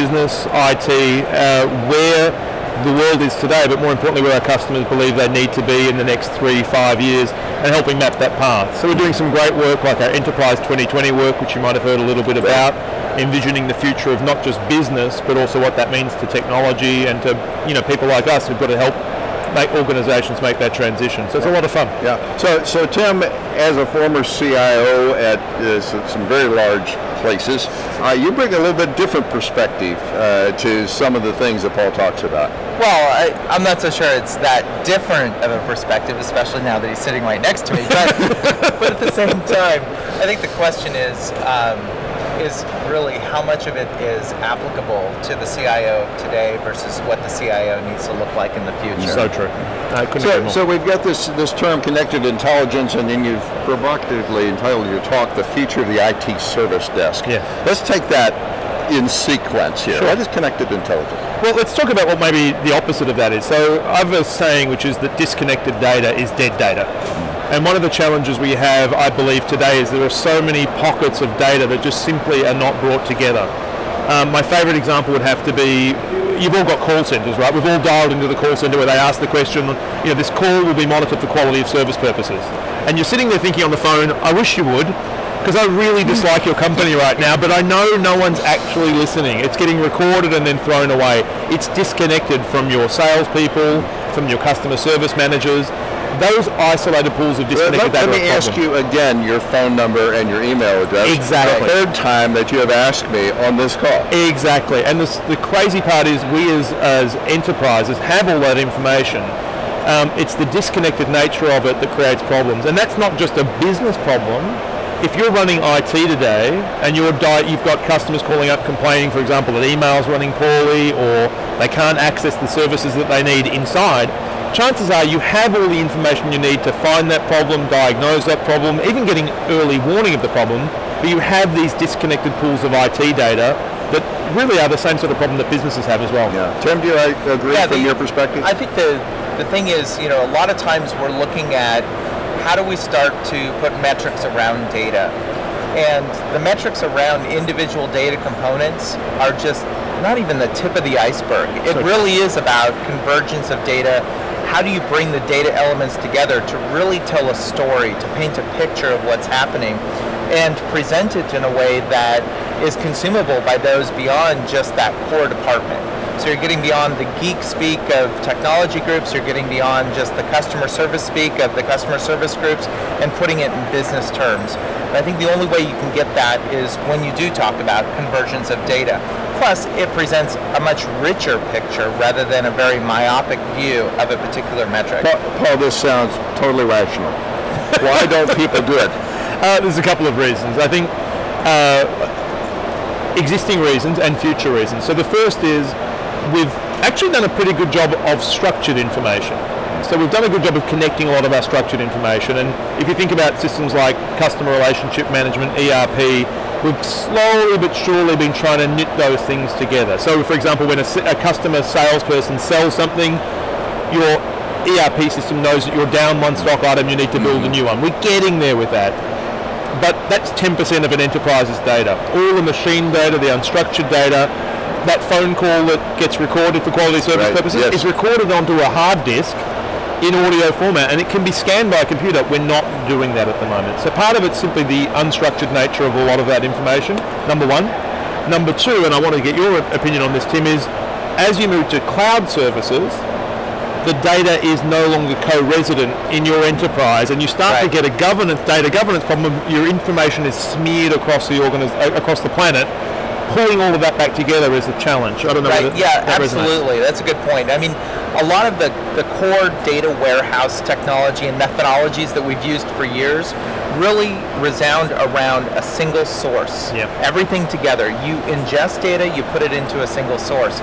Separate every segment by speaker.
Speaker 1: business, IT, where the world is today, but more importantly where our customers believe they need to be in the next 3-5 years, and helping map that path. So we're doing some great work like our Enterprise 2020 work, which you might have heard a little bit about, envisioning the future of not just business, but also what that means to technology and to people like us who've got to help make organizations make that transition. So it's a lot of fun.
Speaker 2: Yeah. So Tim, as a former CIO at some very large places, you bring a little bit different perspective to some of the things that Paul talks about.
Speaker 3: Well, I'm not so sure it's that different of a perspective, especially now that he's sitting right next to me. But at the same time, I think the question is really how much of it is applicable to the CIO of today versus what the CIO needs to look like in the future.
Speaker 1: So true.
Speaker 2: So we've got this term connected intelligence, and then you've provocatively entitled your talk, The Future of the IT Service Desk.
Speaker 1: Yeah.
Speaker 2: Let's take that in sequence here.
Speaker 1: Sure.
Speaker 2: What is connected intelligence?
Speaker 1: Well, let's talk about what maybe the opposite of that is. So I have a saying which is that disconnected data is dead data. And one of the challenges we have, I believe, today is there are so many pockets of data that just simply are not brought together. My favorite example would have to be, you've all got call centers, right? We've all dialed into the call center where they ask the question, this call will be monitored for quality of service purposes. And you're sitting there thinking on the phone, I wish you would, because I really dislike your company right now, but I know no one's actually listening. It's getting recorded and then thrown away. It's disconnected from your salespeople, from your customer service managers. Those isolated pools of disconnected data.
Speaker 2: Let me ask you again your phone number and your email address.
Speaker 1: Exactly.
Speaker 2: The third time that you have asked me on this call.
Speaker 1: Exactly. And the crazy part is we as enterprises have all that information. It's the disconnected nature of it that creates problems. And that's not just a business problem. If you're running IT today and you've got customers calling up complaining, for example, that email's running poorly or they can't access the services that they need inside, chances are you have all the information you need to find that problem, diagnose that problem, even getting early warning of the problem, but you have these disconnected pools of IT data that really are the same sort of problem that businesses have as well.
Speaker 2: Yeah. Tim, do you agree from your perspective?
Speaker 3: I think the thing is, a lot of times we're looking at how do we start to put metrics around data? And the metrics around individual data components are just not even the tip of the iceberg. It really is about convergence of data. How do you bring the data elements together to really tell a story, to paint a picture of what's happening, and present it in a way that is consumable by those beyond just that core department? So you're getting beyond the geek speak of technology groups, you're getting beyond just the customer service speak of the customer service groups, and putting it in business terms. And I think the only way you can get that is when you do talk about convergence of data. Plus, it presents a much richer picture rather than a very myopic view of a particular metric.
Speaker 2: Paul, this sounds totally rational. Why don't people do it?
Speaker 1: There's a couple of reasons. I think existing reasons and future reasons. So the first is we've actually done a pretty good job of structured information. So we've done a good job of connecting a lot of our structured information. And if you think about systems like customer relationship management, ERP, we've slowly but surely been trying to knit those things together. So for example, when a customer salesperson sells something, your ERP system knows that you're down one stock item, you need to build a new one. We're getting there with that. But that's 10% of an enterprise's data. All the machine data, the unstructured data, that phone call that gets recorded for quality service purposes is recorded onto a hard disk in audio format, and it can be scanned by a computer. We're not doing that at the moment. So part of it's simply the unstructured nature of a lot of that information, number one. Number two, and I want to get your opinion on this, Tim, is as you move to cloud services, the data is no longer co-resident in your enterprise, and you start to get a data governance problem. Your information is smeared across the across the planet. Pulling all of that back together is a challenge. I don't know.
Speaker 3: Yeah, absolutely. That's a good point. I mean, a lot of the core data warehouse technology and methodologies that we've used for years really resound around a single source.
Speaker 1: Yeah.
Speaker 3: Everything together. You ingest data, you put it into a single source.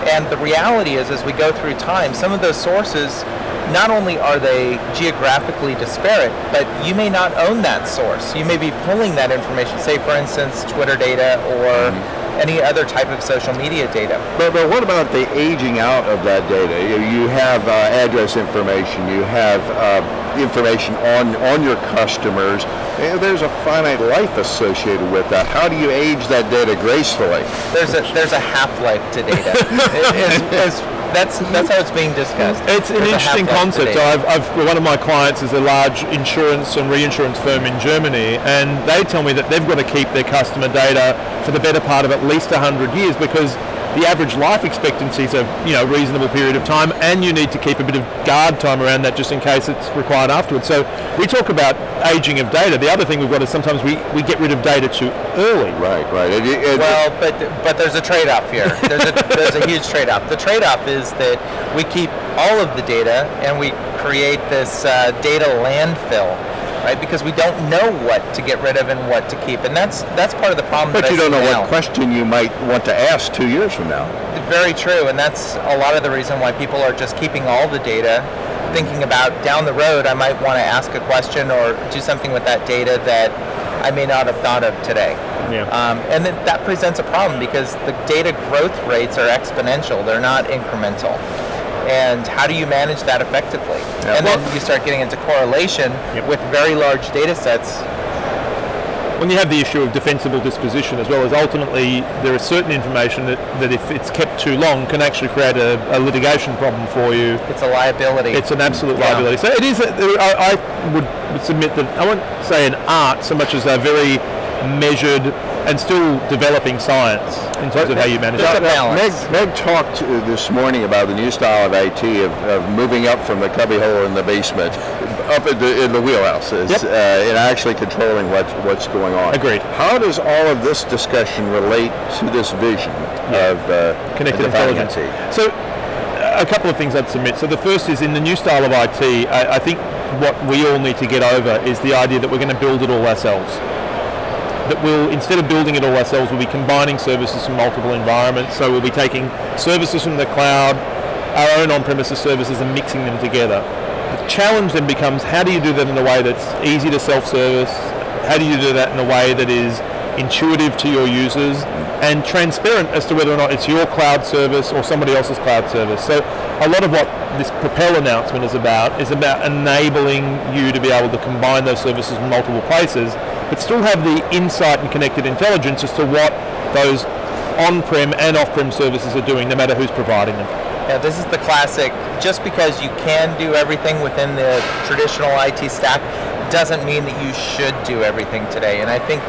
Speaker 3: And the reality is, as we go through time, some of those sources, not only are they geographically disparate, but you may not own that source. You may be pulling that information, say for instance, Twitter data or any other type of social media data.
Speaker 2: But what about the aging out of that data? You have address information, you have information on your customers. There's a finite life associated with that. How do you age that data gracefully?
Speaker 3: There's a half-life to data. That's how it's being discussed.
Speaker 1: It's an interesting concept. So one of my clients is a large insurance and reinsurance firm in Germany, and they tell me that they've got to keep their customer data for the better part of at least 100 years because the average life expectancy is a reasonable period of time, and you need to keep a bit of guard time around that just in case it's required afterwards. So we talk about aging of data. The other thing we've got is sometimes we get rid of data too early.
Speaker 2: Right.
Speaker 3: Well, but there's a trade-off here. There's a huge trade-off. The trade-off is that we keep all of the data and we create this data landfill. Right, because we don't know what to get rid of and what to keep, and that's part of the problem.
Speaker 2: But you don't know what question you might want to ask 2 years from now.
Speaker 3: Very true, and that's a lot of the reason why people are just keeping all the data, thinking about down the road I might want to ask a question or do something with that data that I may not have thought of today.
Speaker 1: Yeah.
Speaker 3: And that presents a problem because the data growth rates are exponential; they're not incremental. And how do you manage that effectively? Yeah. And then you start getting into correlation with very large data sets.
Speaker 1: When you have the issue of defensible disposition as well as ultimately there is certain information that if it's kept too long can actually create a litigation problem for you.
Speaker 3: It's a liability.
Speaker 1: It's an absolute liability. So it is, I would submit that I won't say an art so much as a very measured and still developing science in terms of how you manage it.
Speaker 2: Meg talked this morning about the new style of IT of moving up from the cubbyhole in the basement up in the wheelhouse and actually controlling what's going on.
Speaker 1: Agreed.
Speaker 2: How does all of this discussion relate to this vision of
Speaker 1: connected intelligence? So a couple of things I'd submit. So the first is in the new style of IT, I think what we all need to get over is the idea that we're going to build it all ourselves. That we'll, instead of building it all ourselves, we'll be combining services from multiple environments. So we'll be taking services from the cloud, our own on-premises services, and mixing them together. The challenge then becomes, how do you do that in a way that's easy to self-service? How do you do that in a way that is intuitive to your users and transparent as to whether or not it's your cloud service or somebody else's cloud service? So a lot of what this Propel announcement is about enabling you to be able to combine those services from multiple places, but still have the insight and connected intelligence as to what those on-prem and off-prem services are doing, no matter who's providing them.
Speaker 3: Yeah, this is the classic, just because you can do everything within the traditional IT stack doesn't mean that you should do everything today. And I think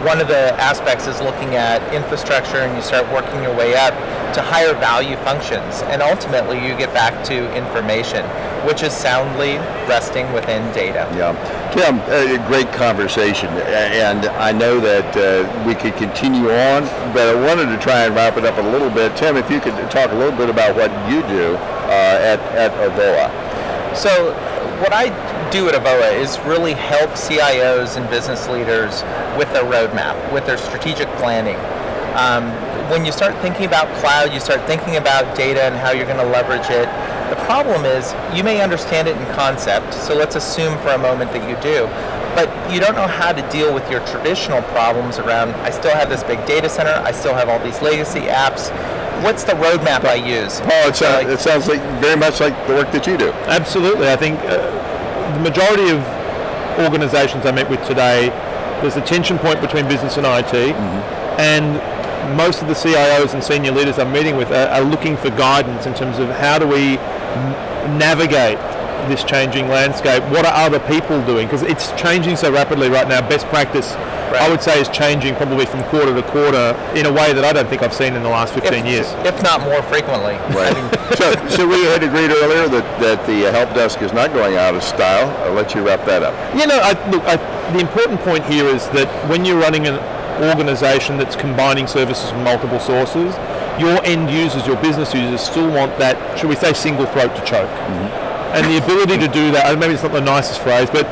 Speaker 3: one of the aspects is looking at infrastructure, and you start working your way up to higher value functions, and ultimately you get back to information, which is soundly resting within data.
Speaker 2: Yeah, Tim, a great conversation, and I know that we could continue on, but I wanted to try and wrap it up a little bit. Tim, if you could talk a little bit about what you do at AVOA.
Speaker 3: So what I do at AVOA is really help CIOs and business leaders with their roadmap, with their strategic planning. When you start thinking about cloud, you start thinking about data and how you're going to leverage it. The problem is you may understand it in concept, so let's assume for a moment that you do, but you don't know how to deal with your traditional problems around, I still have this big data center, I still have all these legacy apps. What's the roadmap I use?
Speaker 2: Paul, it sounds like very much like the work that you do.
Speaker 1: Absolutely. I think the majority of organizations I met with today, there's a tension point between business and IT, and most of the CIOs and senior leaders I'm meeting with are looking for guidance in terms of how do we navigate this changing landscape. What are other people doing? Because it's changing so rapidly right now. Best practice, I would say, is changing probably from quarter to quarter in a way that I don't think I've seen in the last 15 years.
Speaker 3: If not more frequently.
Speaker 2: Right. So we had agreed earlier that the help desk is not going out of style. I'll let you wrap that up.
Speaker 1: The important point here is that when you're running an organization that's combining services from multiple sources, your end users, your business users still want that, should we say, single throat to choke. And the ability to do that, maybe it's not the nicest phrase, but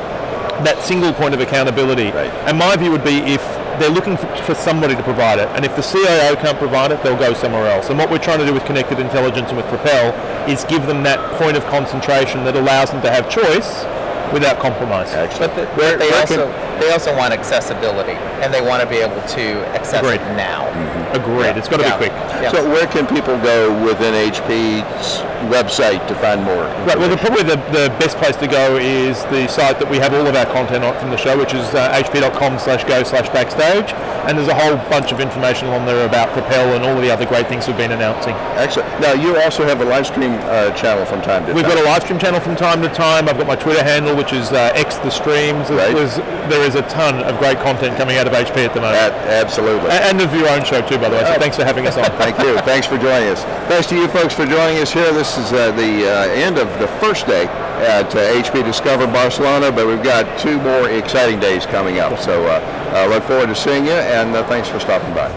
Speaker 1: that single point of accountability.
Speaker 2: Right.
Speaker 1: And my view would be if they're looking for somebody to provide it, and if the CIO can't provide it, they'll go somewhere else. And what we're trying to do with Connected Intelligence and with Propel is give them that point of concentration that allows them to have choice without compromise.
Speaker 2: Excellent.
Speaker 3: But they also they also want accessibility, and they want to be able to access it now.
Speaker 1: Agreed.
Speaker 3: Yeah.
Speaker 1: It's got to be quick.
Speaker 3: Yeah.
Speaker 2: So where can people go within HP's website to find more?
Speaker 1: Right, well, probably the best place to go is the site that we have all of our content on from the show, which is hp.com/go/backstage, and there's a whole bunch of information on there about Propel and all of the other great things we've been announcing.
Speaker 2: Excellent. Now, you also have a live stream channel from time to time.
Speaker 1: We've got a live stream channel from time to time. I've got my Twitter handle, which is X the Streams.
Speaker 2: Right.
Speaker 1: There is a ton of great content coming out of HP at the moment.
Speaker 2: Absolutely.
Speaker 1: And of your own show too, by the way, so thanks for having us on.
Speaker 2: Thank you. Thanks for joining us. Thanks to you folks for joining us here. This is the end of the first day at HP Discover Barcelona, but we've got 2 more exciting days coming up. So look forward to seeing you, and thanks for stopping by.